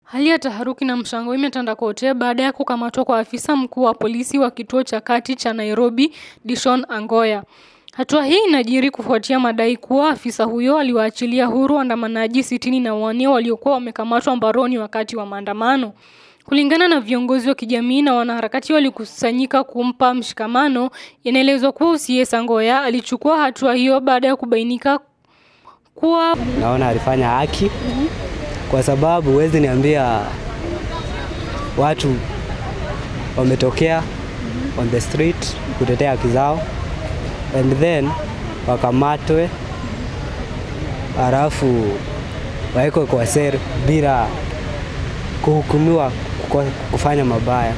Hali ya taharuki na mshangao imetanda kote baada ya kukamatwa kwa afisa mkuu wa polisi wa kituo cha kati cha Nairobi, Dishon Angoya. Hatua hii inajiri kufuatia madai kuwa afisa huyo aliwaachilia huru waandamanaji 64 waliokuwa wamekamatwa mbaroni wakati wa maandamano. Kulingana na viongozi wa kijamii na wanaharakati walikusanyika kumpa mshikamano, inaelezwa kuwa OCS Angoya alichukua hatua hiyo baada ya kubainika kuwa naona alifanya haki. Kwa sababu huwezi niambia watu wametokea on the street kutetea haki zao and then wakamatwe halafu waekwe kwa seli bila kuhukumiwa kufanya mabaya.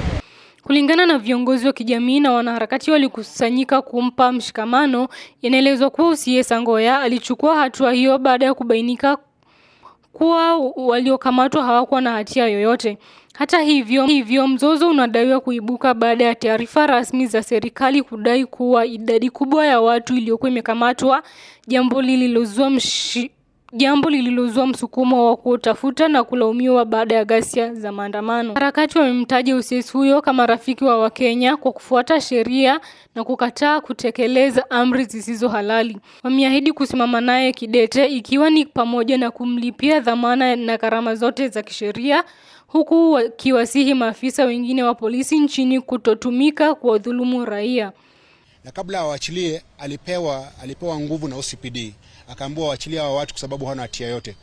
Kulingana na viongozi wa kijamii na wanaharakati walikusanyika kumpa mshikamano, inaelezwa kuwa OCS Angoya alichukua hatua hiyo baada ya kubainika kuwa waliokamatwa hawakuwa na hatia yoyote. Hata hivyo mzozo unadaiwa kuibuka baada ya taarifa rasmi za serikali kudai kuwa idadi kubwa ya watu iliyokuwa imekamatwa, jambo lililozua msukumo wa kutafuta na kulaumiwa baada ya ghasia za maandamano. Harakati wamemtaja OCS huyo kama rafiki wa Wakenya kwa kufuata sheria na kukataa kutekeleza amri zisizo halali. Wameahidi kusimama naye kidete, ikiwa ni pamoja na kumlipia dhamana na gharama zote za kisheria, huku wakiwasihi maafisa wengine wa polisi nchini kutotumika kuwadhulumu raia. Na kabla awaachilie alipewa nguvu na OCPD. Akaambiwa waachilia wa watu kwa sababu hawana hatia yote.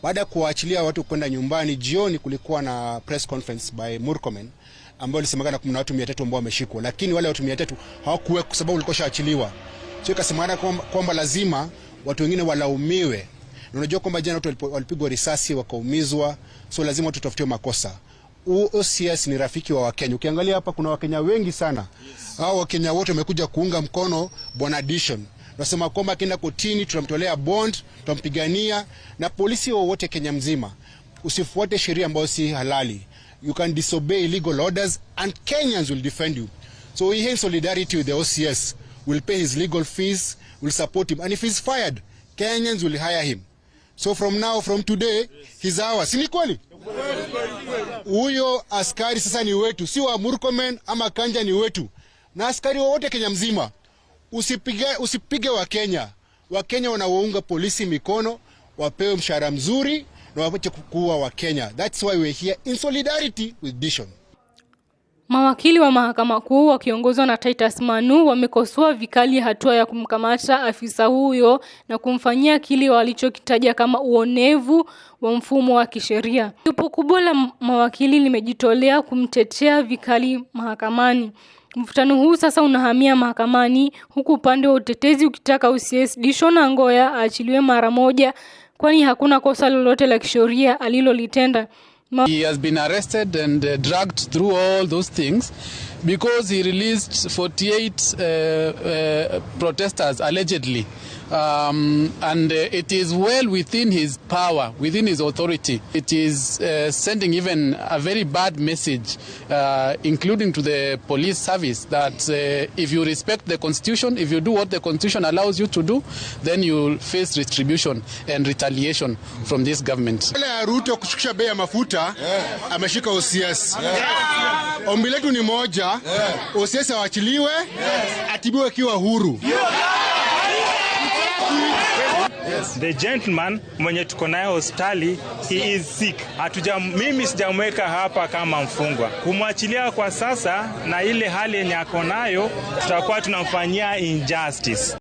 Baada ya kuwaachilia watu kwenda nyumbani, jioni kulikuwa na press conference by Murkomen ambao ilisemekana kuna watu 300 ambao wameshikwa, lakini wale watu 300 hawakuwa kwa sababu walikuwa shaachiliwa. Sio ikasemekana kwamba lazima watu wengine walaumiwe. Na unajua kwamba jana watu walipigwa risasi wakaumizwa, so lazima watu tutafutiwe makosa. OCS ni rafiki wa Wakenya. Ukiangalia hapa kuna Wakenya wengi sana. Hao Wakenya wote wamekuja kuunga mkono Bwana Dishon. Nasema kwamba akienda kotini tutamtolea bond, tutampigania, na polisi wote Kenya mzima. Usifuate sheria ambayo si halali. You can disobey legal orders and Kenyans will defend you. So we have solidarity with the OCS. We'll pay his legal fees, we'll support him, and if he's fired, Kenyans will hire him. So from today, he's ours. Si ni kweli? Huyo askari sasa ni wetu, si wa Murkomen ama Kanja, ni wetu. Na askari wote Kenya mzima. Usipige Wakenya. Wakenya wanawaunga polisi mikono, wapewe mshahara mzuri na wapate kuwa Wakenya. That's why we're here in solidarity with Dishon. Mawakili wa mahakama kuu wakiongozwa na Titus Manu wamekosoa vikali hatua ya kumkamata afisa huyo na kumfanyia kile walichokitaja kama uonevu wa mfumo wa kisheria. Jopo kubwa la mawakili limejitolea kumtetea vikali mahakamani. Mvutano huu sasa unahamia mahakamani, huku upande wa utetezi ukitaka OCS Dishon Angoya aachiliwe mara moja, kwani hakuna kosa lolote la kisheria alilolitenda. He has been arrested and dragged through all those things because he released 48 protesters allegedly. And it is well within his power, within his authority. It is sending even a very bad message, including to the police service, that if you respect the constitution, if you do what the constitution allows you to do, then you will face retribution and retaliation from this government. Ruto kushukisha bei ya mafuta, ameshika OCS. Ombi letu ni moja, OCS awachiliwe, atibiwe kiwa huru. The gentleman mwenye tuko naye hospitali, he is sick. Mimi sijamweka hapa kama mfungwa. Kumwachilia kwa sasa na ile hali yenye ako nayo, tutakuwa tunamfanyia injustice.